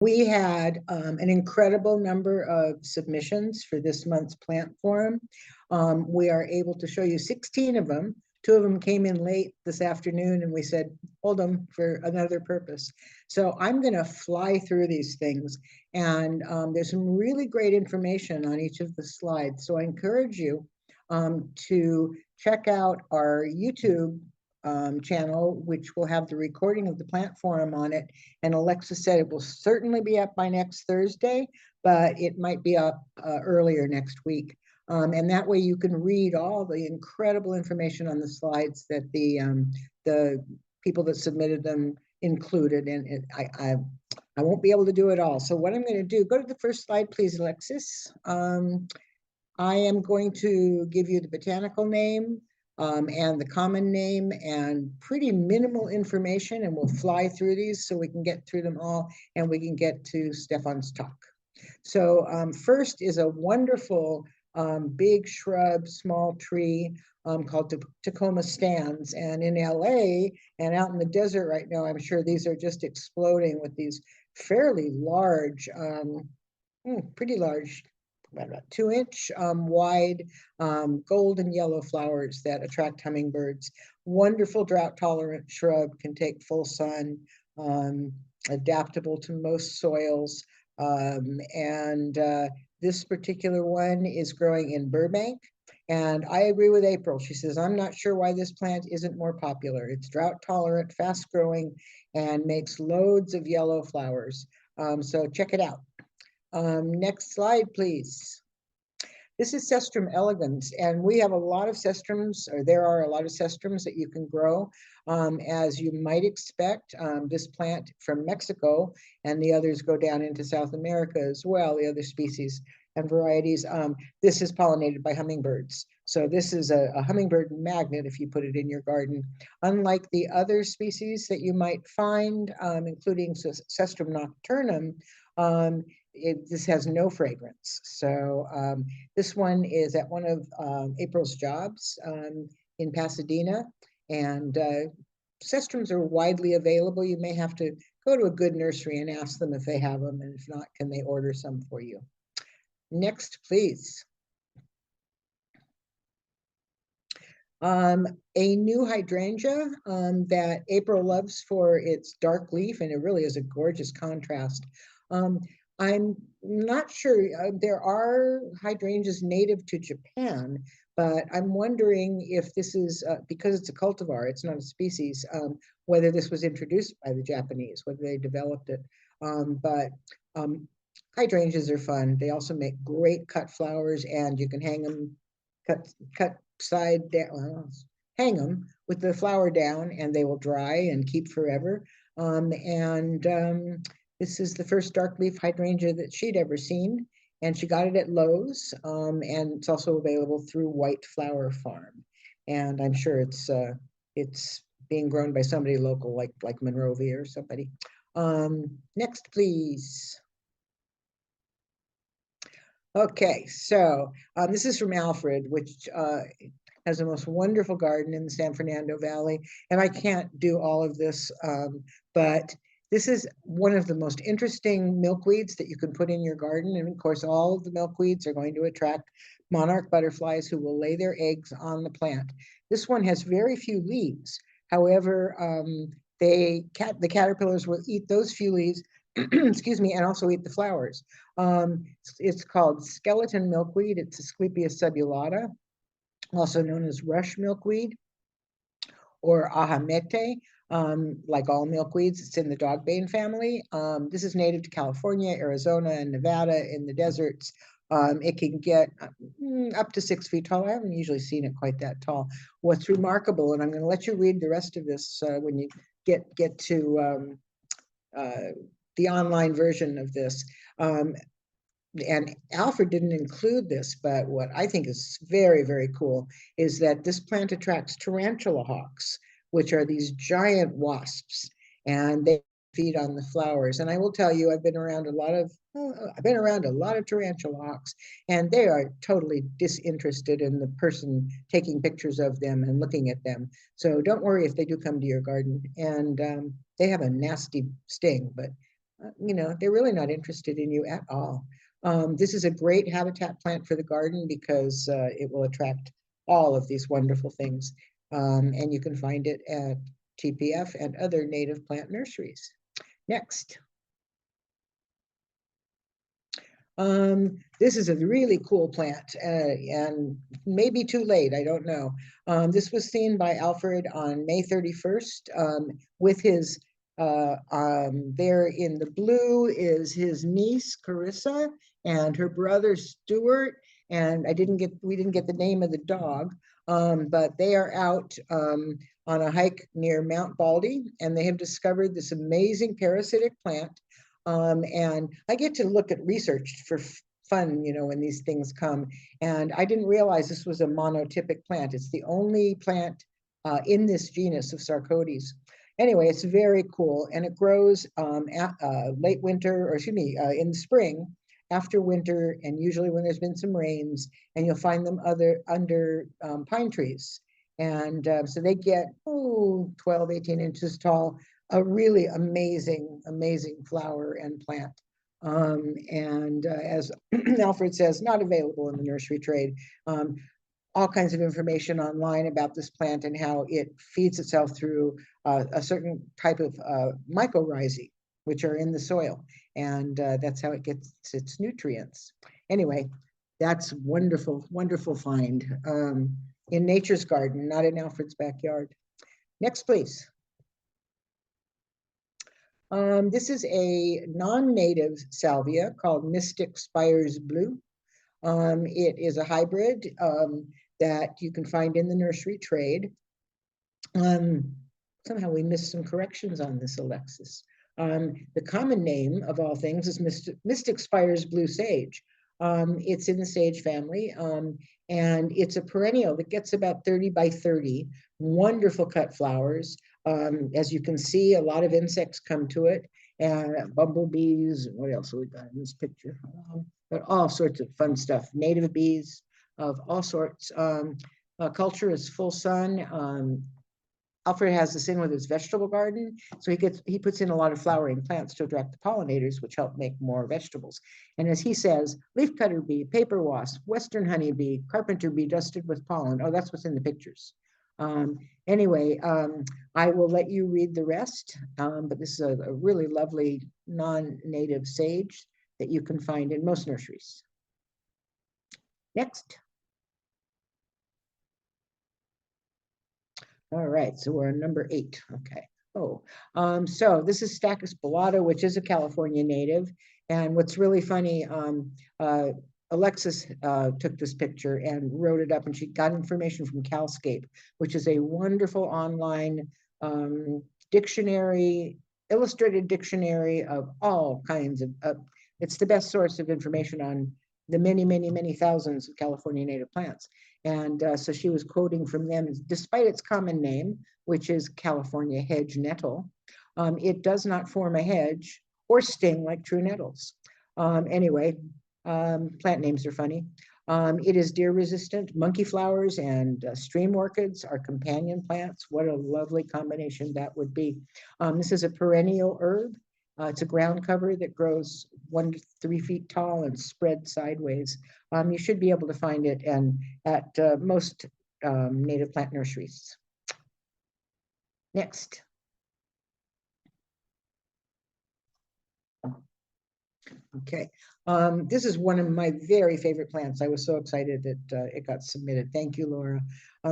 We had an incredible number of submissions for this month's plant forum. We are able to show you 16 of them. 2 of them came in late this afternoon and we said, hold them for another purpose. So I'm gonna fly through these things, and there's some really great information on each of the slides. So I encourage you to check out our YouTube channel, which will have the recording of the plant forum on it. And Alexa said it will certainly be up by next Thursday, but it might be up earlier next week. And that way you can read all the incredible information on the slides that the people that submitted them included. And I won't be able to do it all. So what I'm going to do, go to the first slide, please, Alexis. I am going to give you the botanical name and the common name and pretty minimal information, and we'll fly through these so we can get through them all and we can get to Stefan's talk. So first is a wonderful big shrub, small tree called Tacoma Stands. And in LA and out in the desert right now, I'm sure these are just exploding with these fairly large, pretty large, about 2-inch wide golden yellow flowers that attract hummingbirds. Wonderful drought tolerant shrub, can take full sun, adaptable to most soils. This particular one is growing in Burbank. And I agree with April. She says, I'm not sure why this plant isn't more popular. It's drought tolerant, fast growing, and makes loads of yellow flowers. So check it out. Next slide, please. This is Cestrum elegans, and we have a lot of cestrums, or there are a lot of cestrums that you can grow. As you might expect, this plant from Mexico, and the others go down into South America as well, the other species and varieties. This is pollinated by hummingbirds. So this is a hummingbird magnet if you put it in your garden. Unlike the other species that you might find, including Cestrum nocturnum, this has no fragrance. So this one is at one of April's jobs in Pasadena, and cestrums are widely available. You may have to go to a good nursery and ask them if they have them, and if not, can they order some for you? Next, please. A new hydrangea that April loves for its dark leaf, and it really is a gorgeous contrast. I'm not sure, there are hydrangeas native to Japan, but I'm wondering if this is, because it's a cultivar, it's not a species, whether this was introduced by the Japanese, whether they developed it. Hydrangeas are fun. They also make great cut flowers, and you can hang them, cut side down, hang them with the flower down, and they will dry and keep forever. This is the first dark leaf hydrangea that she'd ever seen, and she got it at Lowe's, and it's also available through White Flower Farm. And I'm sure it's being grown by somebody local, like Monrovia or somebody. Next, please. Okay, so this is from Alfred, which has the most wonderful garden in the San Fernando Valley. And I can't do all of this, but this is one of the most interesting milkweeds that you can put in your garden. And of course, all of the milkweeds are going to attract monarch butterflies who will lay their eggs on the plant. This one has very few leaves. However, the caterpillars will eat those few leaves, excuse me, and also eat the flowers. It's called skeleton milkweed. It's Asclepias subulata, also known as rush milkweed or ahamete. Like all milkweeds, it's in the dogbane family. This is native to California, Arizona, and Nevada in the deserts. It can get up to 6 feet tall. I haven't usually seen it quite that tall. What's remarkable, and I'm going to let you read the rest of this when you get to the online version of this. And Alfred didn't include this, but what I think is very, very cool is that this plant attracts tarantula hawks, which are these giant wasps, and they feed on the flowers. And I will tell you, I've been around a lot of tarantula hawks, and they are totally disinterested in the person taking pictures of them and looking at them. So don't worry if they do come to your garden. And they have a nasty sting, but you know, they're really not interested in you at all. This is a great habitat plant for the garden because it will attract all of these wonderful things. And you can find it at TPF and other native plant nurseries. Next. This is a really cool plant and maybe too late, I don't know. This was seen by Alfred on May 31st with his, there in the blue is his niece Carissa and her brother Stuart. And we didn't get the name of the dog, but they are out on a hike near Mount Baldy, and they have discovered this amazing parasitic plant. And I get to look at research for fun, you know, when these things come. And I didn't realize this was a monotypic plant. It's the only plant in this genus of Sarcodes. Anyway, it's very cool, and it grows at late winter, or excuse me, in the spring after winter, and usually when there's been some rains, and you'll find them under pine trees. And so they get 12, 18 inches tall, a really amazing, amazing flower and plant. And as Alfred says, not available in the nursery trade. All kinds of information online about this plant and how it feeds itself through a certain type of mycorrhizae, which are in the soil. And that's how it gets its nutrients. Anyway, that's wonderful, wonderful find in nature's garden, not in Alfred's backyard. Next, please. This is a non-native salvia called Mystic Spires Blue. It is a hybrid that you can find in the nursery trade. Somehow we missed some corrections on this, Alexis. The common name of all things is Mystic Spires Blue Sage. It's in the sage family, and it's a perennial that gets about 30 by 30, wonderful cut flowers. As you can see, a lot of insects come to it, and bumblebees. What else have we got in this picture? But all sorts of fun stuff. Native bees of all sorts. Culture is full sun. Alfred has this in with his vegetable garden, so he puts in a lot of flowering plants to attract the pollinators, which help make more vegetables. And as he says, leafcutter bee, paper wasp, western honeybee, carpenter bee dusted with pollen. Oh, that's what's in the pictures. Anyway, I will let you read the rest, but this is a really lovely non-native sage that you can find in most nurseries. Next. All right, so we're on number 8. Okay. So this is Stachys bellata, which is a California native. And what's really funny, Alexis took this picture and wrote it up, and she got information from Calscape, which is a wonderful online dictionary, illustrated dictionary of all kinds of, it's the best source of information on the many, many, many thousands of California native plants. And so she was quoting from them, despite its common name, which is California hedge nettle, it does not form a hedge or sting like true nettles. Anyway, plant names are funny. It is deer resistant. Monkey flowers and stream orchids are companion plants. What a lovely combination that would be. This is a perennial herb. It's a ground cover that grows 1 to 3 feet tall and spread sideways. You should be able to find it at most native plant nurseries. Next. Okay, this is one of my very favorite plants. I was so excited that it got submitted. Thank you, Laura.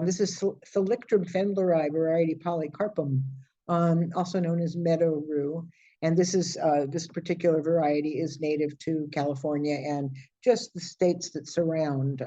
This is Thalictrum fendleri variety polycarpum, also known as meadow rue. And this is this particular variety is native to California and just the states that surround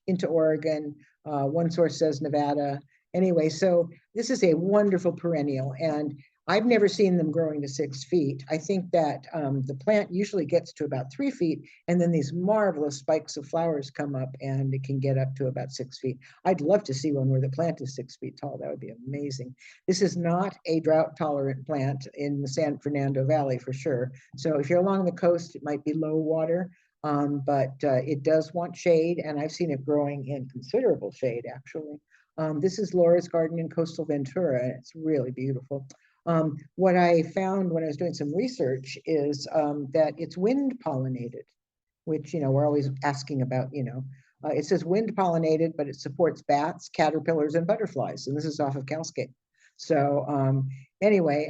into Oregon. One source says Nevada. Anyway, so this is a wonderful perennial, and I've never seen them growing to 6 feet. I think that the plant usually gets to about 3 feet, and then these marvelous spikes of flowers come up, and it can get up to about 6 feet. I'd love to see one where the plant is 6 feet tall. That would be amazing. This is not a drought-tolerant plant in the San Fernando Valley for sure. So if you're along the coast, it might be low water, but it does want shade, and I've seen it growing in considerable shade, actually. This is Laura's garden in coastal Ventura, and it's really beautiful. What I found when I was doing some research is that it's wind pollinated, which, we're always asking about, it says wind pollinated, but it supports bats, caterpillars, and butterflies. And this is off of Calscape. So anyway,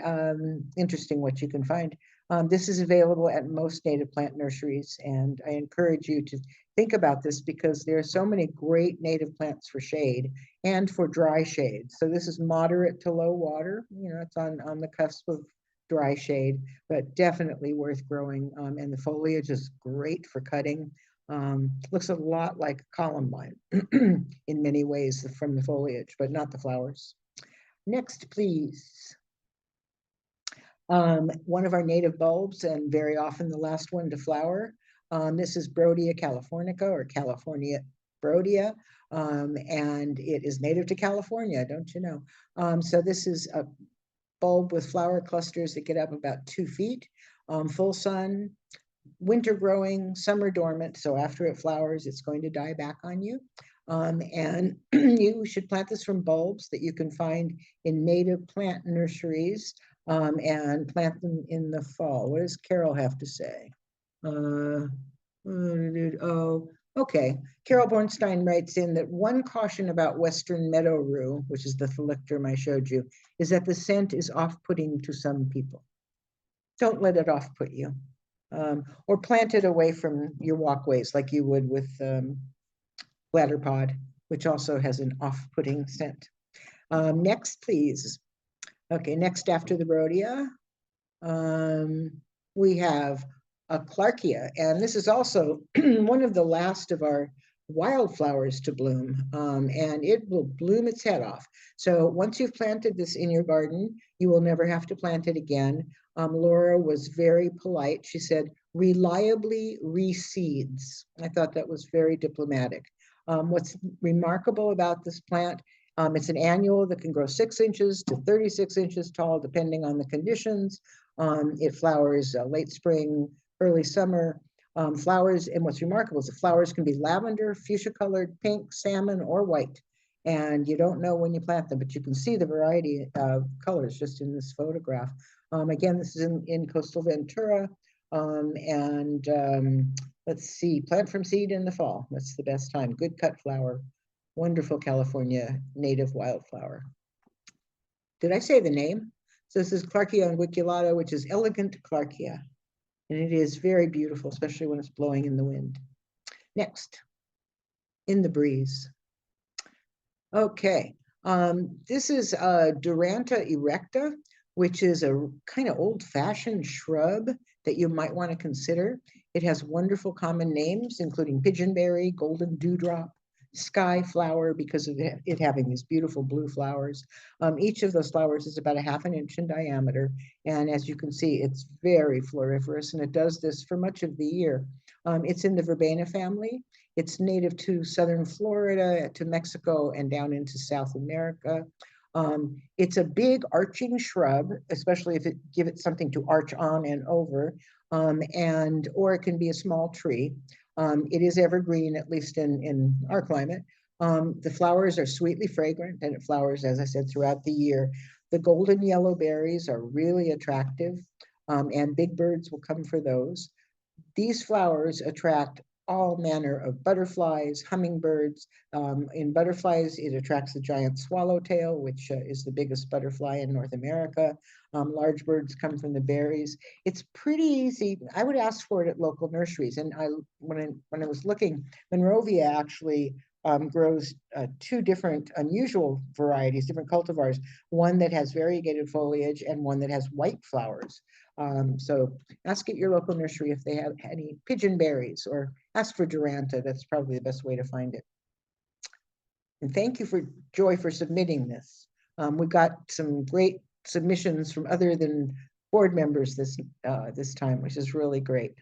interesting what you can find. This is available at most native plant nurseries, and I encourage you to think about this because there are so many great native plants for shade and for dry shade. So this is moderate to low water, it's on the cusp of dry shade, but definitely worth growing. And the foliage is great for cutting. Looks a lot like columbine in many ways from the foliage, but not the flowers. Next, please. One of our native bulbs, and very often the last one to flower. This is Brodia californica, or California Brodia, and it is native to California, don't you know? So this is a bulb with flower clusters that get up about 2 feet, full sun, winter growing, summer dormant. So after it flowers, it's going to die back on you. And you should plant this from bulbs that you can find in native plant nurseries, and plant them in the fall. What does Carol have to say? Oh, okay. Carol Bornstein writes in that one caution about Western meadow rue, which is the thalictrum I showed you, is that the scent is off-putting to some people. Don't let it off-put you. Or plant it away from your walkways like you would with bladderpod, which also has an off-putting scent. Next, please. Okay, next after the Rhodia, we have a Clarkia, and this is also one of the last of our wildflowers to bloom, and it will bloom its head off. So once you've planted this in your garden, you will never have to plant it again. Laura was very polite. She said, reliably reseeds. I thought that was very diplomatic. What's remarkable about this plant, it's an annual that can grow 6 inches to 36 inches tall, depending on the conditions. It flowers late spring, early summer. Flowers, and what's remarkable is the flowers can be lavender, fuchsia colored, pink, salmon, or white. And you don't know when you plant them, but you can see the variety of colors just in this photograph. Again, this is in coastal Ventura. Let's see, plant from seed in the fall. That's the best time. Good cut flower. Wonderful California native wildflower. Did I say the name? So this is Clarkia unguiculata, which is elegant Clarkia. And it is very beautiful, especially when it's blowing in the wind. Next, in the breeze. Okay, this is Duranta erecta, which is a kind of old-fashioned shrub that you might want to consider. It has wonderful common names, including pigeonberry, golden dewdrop, sky flower, because of it having these beautiful blue flowers. Each of those flowers is about 1/2 inch in diameter. And as you can see, it's very floriferous, and it does this for much of the year. It's in the verbena family. It's native to southern Florida, to Mexico, and down into South America. It's a big arching shrub, especially if it give it something to arch on and over, or it can be a small tree. It is evergreen, at least in our climate. The flowers are sweetly fragrant, and it flowers, as I said, throughout the year. The golden yellow berries are really attractive, and big birds will come for those. These flowers attract all manner of butterflies, hummingbirds. In butterflies, it attracts the giant swallowtail, which is the biggest butterfly in North America. Large birds come from the berries. It's pretty easy. I would ask for it at local nurseries. And when I was looking, Monrovia actually grows 2 different unusual varieties, different cultivars, one that has variegated foliage and one that has white flowers. So ask at your local nursery if they have any pigeonberries, or ask for Duranta. That's probably the best way to find it. And thank you for Joy for submitting this. We got some great submissions from other than board members this time, which is really great.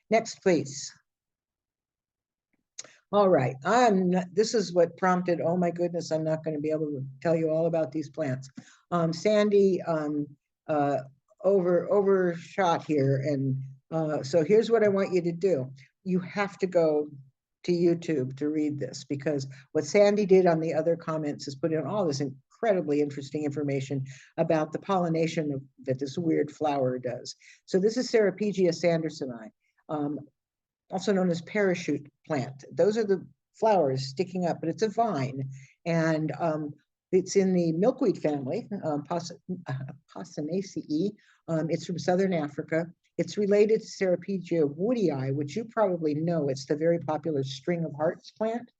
Next, please. All right, this is what prompted, oh my goodness, I'm not going to be able to tell you all about these plants. Sandy overshot here, and so here's what I want you to do. You have to go to YouTube to read this, because what Sandy did on the other comments is put in all this incredibly interesting information about the pollination that this weird flower does. So this is Cerepegia sandersoni, also known as parachute plant. Those are the flowers sticking up, but it's a vine. And it's in the milkweed family, Posanaceae. It's from Southern Africa. It's related to Cerepegia woodii, which you probably know. It's the very popular string of hearts plant.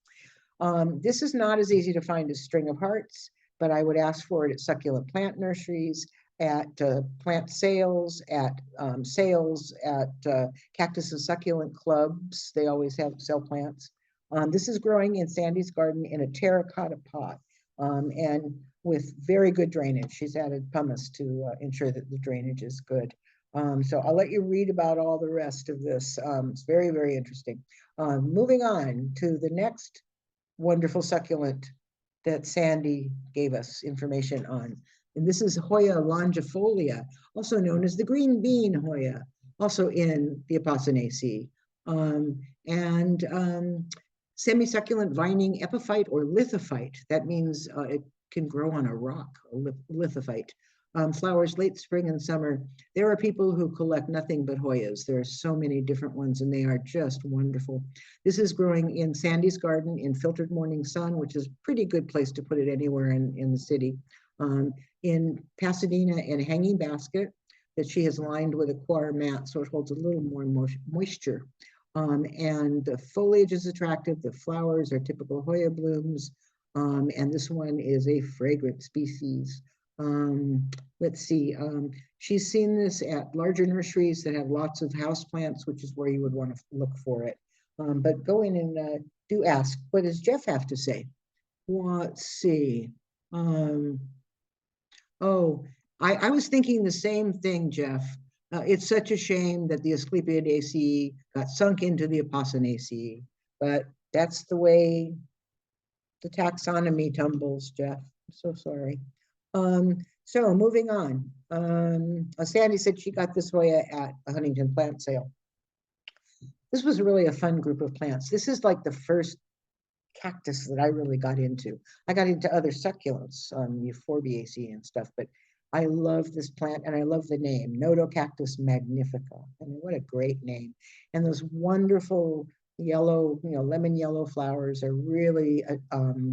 This is not as easy to find as string of hearts, but I would ask for it at succulent plant nurseries, at plant sales, at cactus and succulent clubs. They always sell plants. This is growing in Sandy's garden in a terracotta pot, and with very good drainage. She's added pumice to ensure that the drainage is good. So I'll let you read about all the rest of this. It's very, very interesting. Moving on to the next wonderful succulent that Sandy gave us information on. And this is Hoya longifolia, also known as the green bean Hoya, also in the Aposanaceae. Semi-succulent vining epiphyte or lithophyte. That means it can grow on a rock, a lithophyte. Flowers late spring and summer. There are people who collect nothing but Hoyas. There are so many different ones and they are just wonderful. This is growing in Sandy's garden in filtered morning sun, which is a pretty good place to put it anywhere in the city. In Pasadena in a hanging basket that she has lined with a coir mat so it holds a little more moisture. And the foliage is attractive. The flowers are typical Hoya blooms. And this one is a fragrant species. Let's see, she's seen this at larger nurseries that have lots of houseplants, which is where you would want to look for it. But go in and do ask, what does Jeff have to say? Let's see. Oh, I was thinking the same thing, Jeff. It's such a shame that the Asclepiadaceae got sunk into the Aposanaceae, but that's the way the taxonomy tumbles, Jeff. I'm so sorry. So moving on. Sandy said she got this Hoya at a Huntington plant sale. This was really a fun group of plants. This is like the first cactus that I really got into. I got into other succulents, Euphorbiaceae and stuff, but I love this plant and I love the name, Nodocactus magnifica. I mean, what a great name. And those wonderful yellow, lemon yellow flowers are really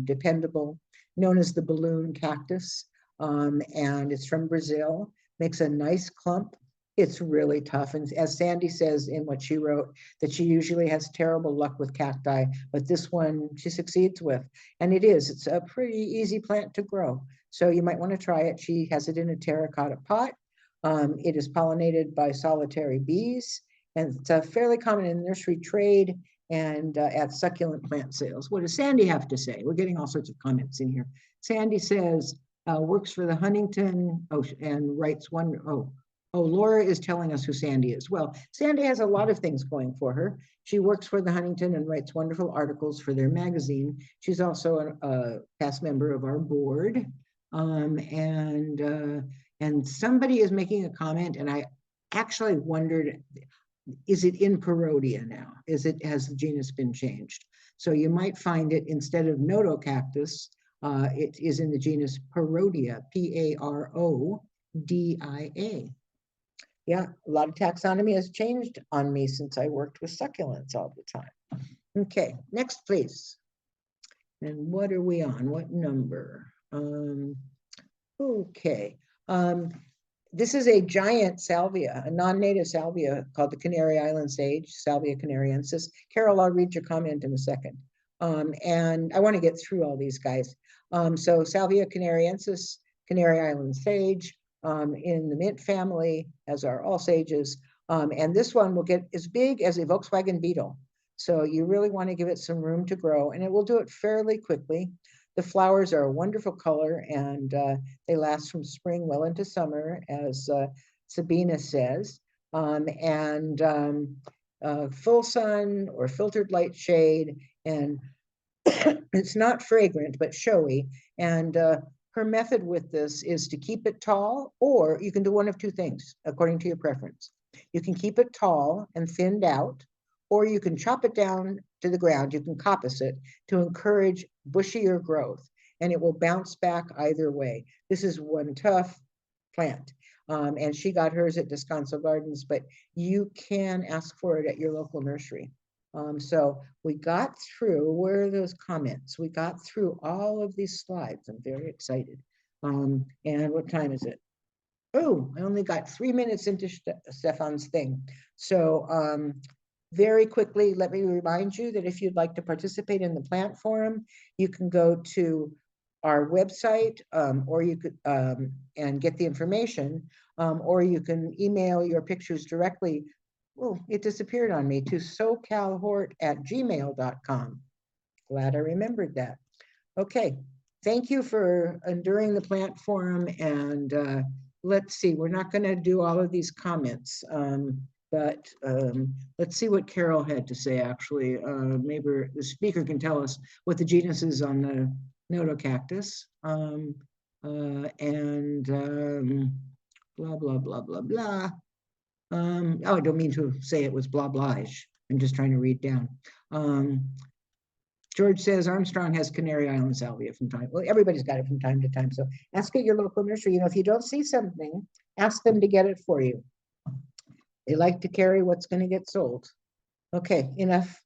dependable, known as the balloon cactus. And it's from Brazil, makes a nice clump. It's really tough. And as Sandy says in what she wrote, that she usually has terrible luck with cacti, but this one she succeeds with. And it's a pretty easy plant to grow. So you might want to try it. She has it in a terracotta pot. It is pollinated by solitary bees, and it's fairly common in nursery trade and at succulent plant sales. What does Sandy have to say? We're getting all sorts of comments in here. Sandy says, works for the Huntington, and writes Laura is telling us who Sandy is. Well, Sandy has a lot of things going for her. She works for the Huntington and writes wonderful articles for their magazine. She's also a past member of our board. And somebody is making a comment, and I actually wondered, is it in Parodia now? Has the genus been changed? So you might find it instead of Nodocactus, it is in the genus Parodia, Parodia. Yeah, a lot of taxonomy has changed on me since I worked with succulents all the time. Okay, next please. And what are we on? What number? Okay. This is a giant salvia, a non-native salvia called the Canary Island sage, Salvia canariensis. Carol, I'll read your comment in a second. And I want to get through all these guys. So Salvia canariensis, Canary Island sage, in the mint family, as are all sages. And this one will get as big as a Volkswagen Beetle. So you really want to give it some room to grow, and it will do it fairly quickly. The flowers are a wonderful color, and they last from spring well into summer, as Sabina says. Full sun or filtered light shade, and it's not fragrant, but showy. And her method with this is to keep it tall, or you can do one of two things, according to your preference. You can keep it tall and thinned out, or you can chop it down to the ground. You can coppice it to encourage bushier growth. and it will bounce back either way. This is one tough plant. And she got hers at Descanso Gardens, but you can ask for it at your local nursery. So we got through, where are those comments? We got through all of these slides. I'm very excited. And what time is it? Oh, I only got 3 minutes into Stefan's thing. So very quickly, let me remind you that if you'd like to participate in the plant forum, you can go to our website, or you could and get the information, or you can email your pictures directly. Oh, it disappeared on me, to socalhort@gmail.com. Glad I remembered that. Okay, thank you for enduring the plant forum, and let's see, we're not going to do all of these comments, but let's see what Carol had to say, actually. Maybe the speaker can tell us what the genus is on the Notocactus, and blah, blah, blah, blah, blah. Oh, I don't mean to say it was blah, blah-ish. I'm just trying to read down. George says Armstrong has Canary Island salvia from time. Well, everybody's got it from time to time. So ask at your local nursery. You know, if you don't see something, ask them to get it for you. They like to carry what's going to get sold. Okay, enough